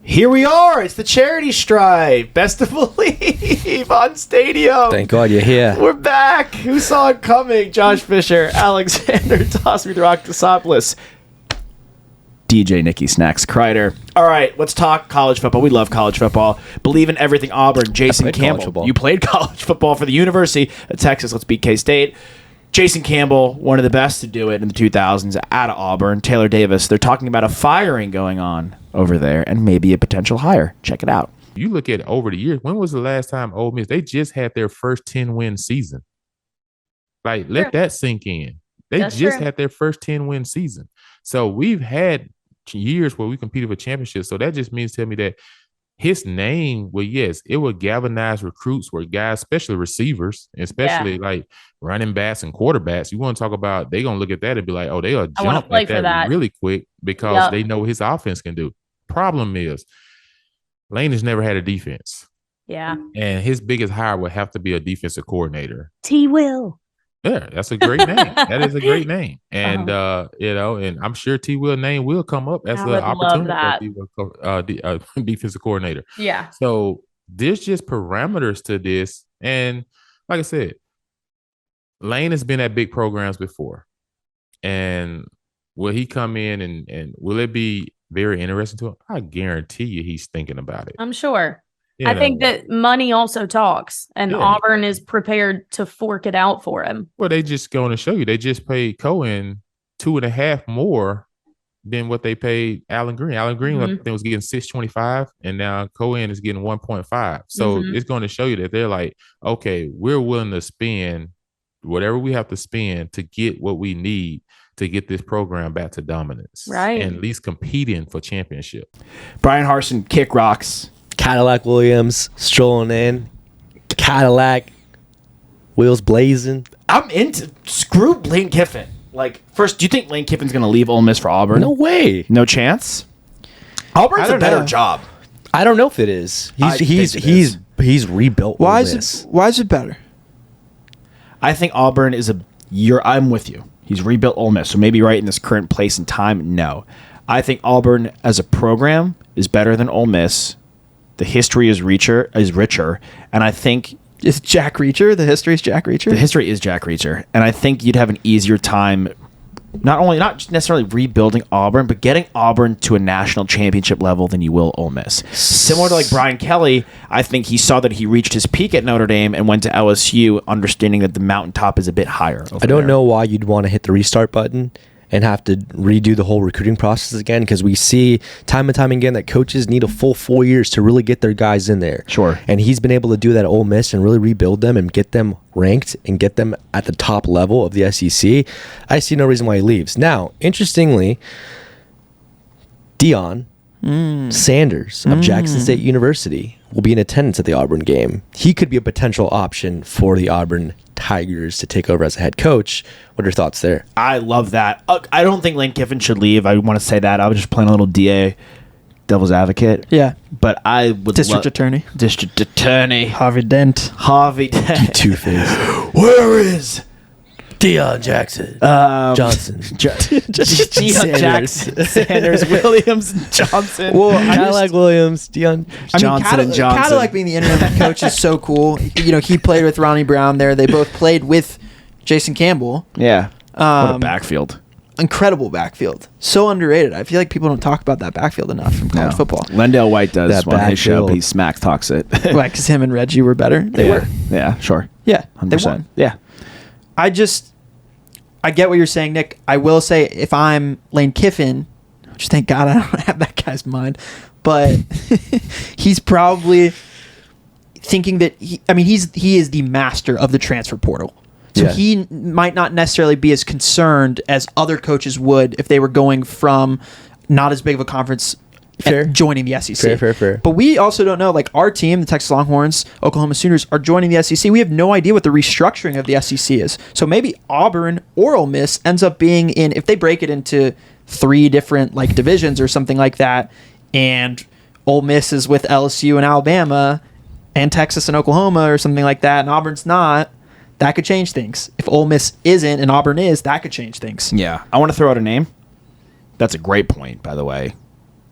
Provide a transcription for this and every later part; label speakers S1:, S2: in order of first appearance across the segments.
S1: Here we are. It's the charity stripe. Best of Bleav on Stadium.
S2: Thank God you're here.
S1: We're back. Who saw it coming? Josh Fisher, Alexander Tosby, the Rock Desopoulos, DJ Nicky Snacks Kreider. All right, let's talk college football. We love college football. Bleav in everything Auburn. Jason Campbell. You played college football for the University of Texas. Let's beat K-State. Jason Campbell, one of the best to do it in the 2000s out of Auburn. Taylor Davis, they're talking about a firing going on over there and maybe a potential hire. Check it out.
S3: You look at over the years, when was the last time Ole Miss, they just had their first 10-win season. Like, let that sink in. That's just had their first 10-win season. So we've had years where we competed for championships. So that just means to me that his name, well, yes, it will galvanize recruits where guys, especially receivers, especially like running backs and quarterbacks. You want to talk about, they're going to look at that and be like, oh, they'll jump at that really quick because they know what his offense can do. Problem is, Lane has never had a defense.
S4: Yeah.
S3: And his biggest hire would have to be a defensive coordinator.
S4: T. Will.
S3: Yeah, that's a great name. That is a great name. And, and I'm sure T. Will name will come up as an opportunity for defensive coordinator.
S4: Yeah.
S3: So there's just parameters to this. And like I said, Lane has been at big programs before. And will he come in and will it be very interesting to him? I guarantee you he's thinking about it.
S4: I'm sure. I think that money also talks, and Auburn is prepared to fork it out for him.
S3: Well, they just going to show you. They just paid Cohen 2.5 more than what they paid Allen Green. Allen Green I think was getting $625, and now Cohen is getting 1.5. So it's going to show you that they're like, okay, we're willing to spend whatever we have to spend to get what we need to get this program back to dominance,
S4: right?
S3: And at least competing for championship.
S1: Bryan Harsin, kick rocks.
S2: Cadillac Williams strolling in. Cadillac wheels blazing.
S1: I'm into screw Lane Kiffin. Like, first, do you think Lane Kiffin's going to leave Ole Miss for Auburn?
S2: No way.
S1: No chance. Auburn's a better job.
S2: I don't know if it is. He's rebuilt.
S5: Why is it better?
S1: I think Auburn is I'm with you. He's rebuilt Ole Miss, so maybe right in this current place and time, no. I think Auburn as a program is better than Ole Miss. The history is richer, and I think
S5: is Jack Reacher. The history is Jack Reacher.
S1: The history is Jack Reacher, and I think you'd have an easier time, not necessarily rebuilding Auburn, but getting Auburn to a national championship level than you will Ole Miss. Similar to like Brian Kelly, I think he saw that he reached his peak at Notre Dame and went to LSU, understanding that the mountaintop is a bit higher.
S2: I don't know why you'd want to hit the restart button and have to redo the whole recruiting process again, because we see time and time again that coaches need a full 4 years to really get their guys in there.
S1: Sure.
S2: And he's been able to do that at Ole Miss and really rebuild them and get them ranked and get them at the top level of the SEC. I see no reason why he leaves. Now, interestingly, Deion Sanders of Jackson State University will be in attendance at the Auburn game. He could be a potential option for the Auburn Tigers to take over as a head coach. What are your thoughts there?
S1: I love that. I don't think Lane Kiffin should leave. I want to say that. I was just playing a little DA, devil's advocate.
S5: Yeah.
S1: But I would
S5: District Attorney.
S1: Harvey Dent.
S2: Two-Face.
S1: Where is
S2: Deion Jackson. Johnson.
S1: Deion Jackson. Sanders. Williams. Johnson.
S5: Well,
S2: Cadillac Williams. Deion
S1: Johnson and Johnson.
S5: Cadillac being the interim coach is so cool. You know, he played with Ronnie Brown there. They both played with Jason Campbell.
S1: Yeah. What a backfield.
S5: Incredible backfield. So underrated. I feel like people don't talk about that backfield enough from college football.
S1: Lendale White does
S2: that
S1: on his show. He smack talks it.
S5: Why? Because him and Reggie were better? They were.
S1: Yeah, sure.
S5: Yeah,
S1: 100%.
S5: they won.
S1: Yeah.
S5: I get what you're saying, Nick. I will say if I'm Lane Kiffin, which thank God I don't have that guy's mind, but he's probably thinking that he is the master of the transfer portal. So he might not necessarily be as concerned as other coaches would if they were going from not as big of a conference joining the SEC.
S2: Fair.
S5: But we also don't know, like our team, the Texas Longhorns, Oklahoma Sooners, are joining the SEC. We have no idea what the restructuring of the SEC is. So maybe Auburn or Ole Miss ends up being in, if they break it into 3 different like divisions or something like that, and Ole Miss is with LSU and Alabama and Texas and Oklahoma or something like that, and Auburn's not, that could change things. If Ole Miss isn't and Auburn is, that could change things.
S1: Yeah. I want to throw out a name. That's a great point, by the way.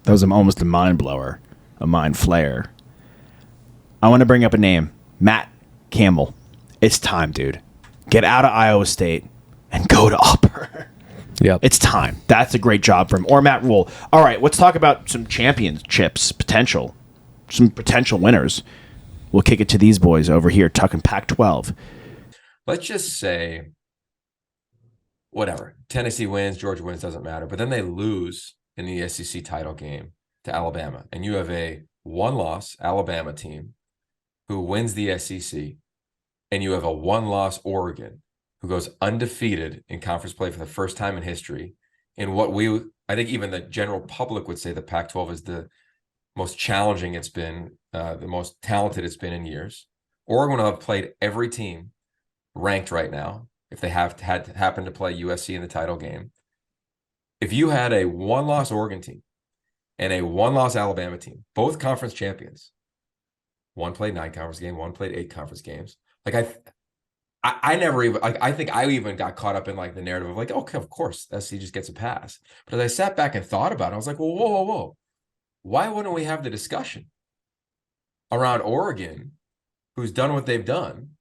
S1: That was almost a mind blower. a mind flayer. I want to bring up a name, Matt Campbell. It's time, dude. Get out of Iowa State and go to Auburn.
S2: Yep.
S1: It's time. That's a great job for him. Or Matt Rule. All right, let's talk about some championships potential, some potential winners. We'll kick it to these boys over here, talking Pac-12.
S6: Let's just say, whatever, Tennessee wins, Georgia wins, doesn't matter. But then they lose in the SEC title game to Alabama. And you have a one-loss Alabama team who wins the SEC. And you have a one-loss Oregon who goes undefeated in conference play for the first time in history. In what I think even the general public would say the Pac-12 is the most challenging it's been, the most talented it's been in years. Oregon will have played every team ranked right now if they happened to play USC in the title game. If you had a one-loss Oregon team and a one-loss Alabama team, both conference champions, one played 9 conference games, one played 8 conference games. Like I never even, like, I think I even got caught up in like the narrative of like, okay, of course, SC just gets a pass. But as I sat back and thought about it, I was like, well, whoa. Why wouldn't we have the discussion around Oregon, who's done what they've done,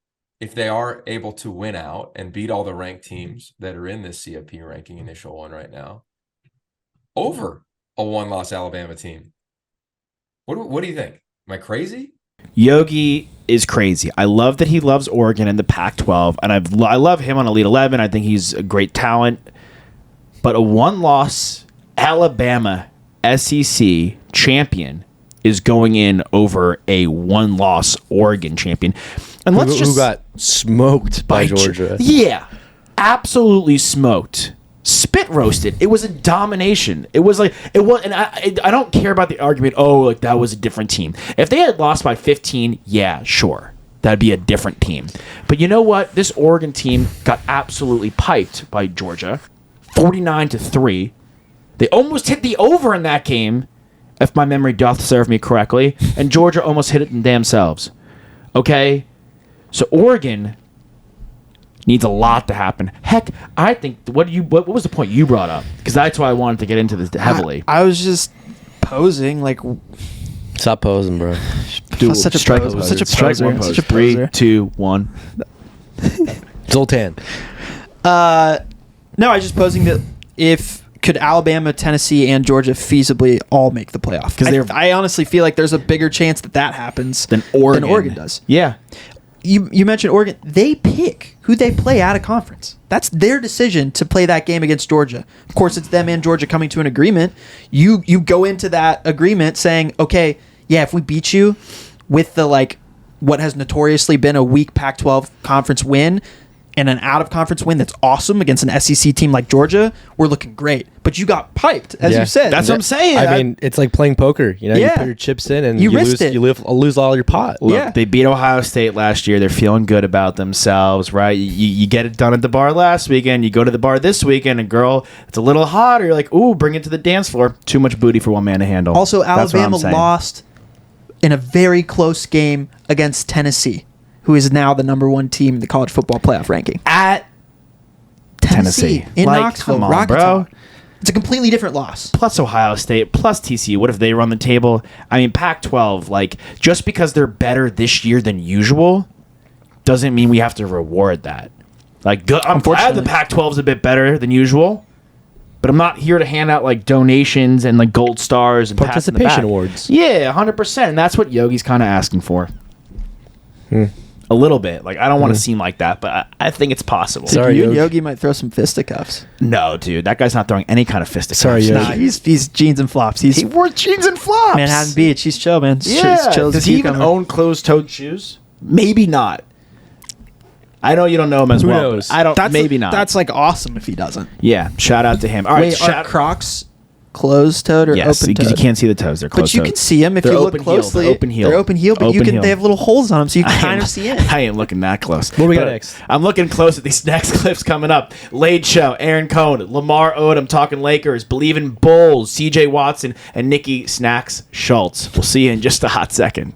S6: if they are able to win out and beat all the ranked teams that are in this CFP ranking initial one right now, over a one-loss Alabama team? What do you think? Am I crazy?
S1: Yogi is crazy. I love that he loves Oregon and the Pac-12, and I love him on Elite 11. I think he's a great talent. But a one-loss Alabama SEC champion is going in over a one-loss Oregon champion. And who
S2: got smoked by Georgia.
S1: Yeah, absolutely smoked. Spit roasted. It was a domination. It was like it was, and I don't care about the argument. Oh, like that was a different team. If they had lost by 15, yeah, sure, that'd be a different team. But you know what? This Oregon team got absolutely piped by Georgia, 49-3. They almost hit the over in that game, if my memory doth serve me correctly, and Georgia almost hit it themselves. Okay, so Oregon needs a lot to happen. Heck, I think what was the point you brought up? Because that's why I wanted to get into this heavily.
S5: I was just posing like.
S2: Stop posing, bro.
S1: Dude,
S5: Such a
S1: strike
S5: poser.
S1: pose.
S5: Such a
S1: Strike
S5: poser.
S1: one pose.
S5: Such a
S1: 3,
S5: poser.
S1: 2, 1.
S2: Zoltan.
S5: No, I was just posing that could Alabama, Tennessee, and Georgia feasibly all make the playoff? Because I honestly feel like there's a bigger chance that happens
S1: than Oregon
S5: does.
S1: Yeah.
S5: You mentioned Oregon. They pick who they play out of conference. That's their decision to play that game against Georgia. Of course, it's them and Georgia coming to an agreement. You go into that agreement saying, okay, yeah, if we beat you with the what has notoriously been a weak Pac-12 conference win and an out-of-conference win that's awesome against an SEC team like Georgia, we're looking great. But you got piped, as you said.
S1: That's what I'm saying.
S2: I mean, it's like playing poker. You know, you put your chips in and you
S5: risked
S2: lose.
S5: it.
S2: You lose all your pot.
S1: Look, they beat Ohio State last year. They're feeling good about themselves, right? You get it done at the bar last weekend. You go to the bar this weekend, and girl, it's a little hotter. You're like, ooh, bring it to the dance floor. Too much booty for one man to handle.
S5: Also,
S1: That's what I'm
S5: Alabama
S1: saying.
S5: lost in a very close game against Tennessee, who is now the number 1 team in the college football playoff ranking.
S1: At Tennessee.
S5: In
S1: Like,
S5: Knoxville,
S1: come on,
S5: Rocket
S1: bro.
S5: Top. It's a completely different loss.
S1: Plus Ohio State, plus TCU. What if they run the table? I mean, Pac-12, just because they're better this year than usual doesn't mean we have to reward that. I'm glad the Pac-12 is a bit better than usual, but I'm not here to hand out, donations and, gold stars and pats in the back.
S2: Participation awards.
S1: Yeah, 100%. And that's what Yogi's kind of asking for. A little bit. I don't want to seem like that, but I think it's possible.
S2: Sorry,
S5: You and
S2: Yogi.
S5: Yogi might throw some fisticuffs.
S1: No, dude. That guy's not throwing any kind of fisticuffs.
S2: Sorry, Yogi.
S5: Nah, he's jeans and flops.
S1: He wore jeans and flops.
S5: Manhattan Beach. He's chill, man.
S1: Yeah.
S5: Chill as a
S1: Does he even
S5: cucumber.
S1: own closed-toed shoes? Maybe not. I know you don't know him as
S2: Who
S1: well.
S2: knows?
S1: But I don't. Maybe not.
S5: That's awesome if he doesn't.
S1: Yeah. Shout out to him. All right.
S5: Wait, are Crocs closed-toed or
S1: yes,
S5: open-toed?
S1: you can't see the toes. They're
S5: But
S1: closed.
S5: you can see them if
S1: They're
S5: you look
S1: open heel.
S5: closely.
S1: They're open heel.
S5: They're open heel, but
S1: Open heel.
S5: they have little holes on them, so you can
S1: I
S5: kind
S1: ain't-
S5: of see in.
S1: I ain't looking that close.
S2: What do we got
S1: But
S2: next?
S1: I'm looking close at these next clips coming up. Late Show, Aaron Cohn, Lamar Odom talking Lakers, Bleav in Bulls, CJ Watson, and Nikki Snacks Schultz. We'll see you in just a hot second.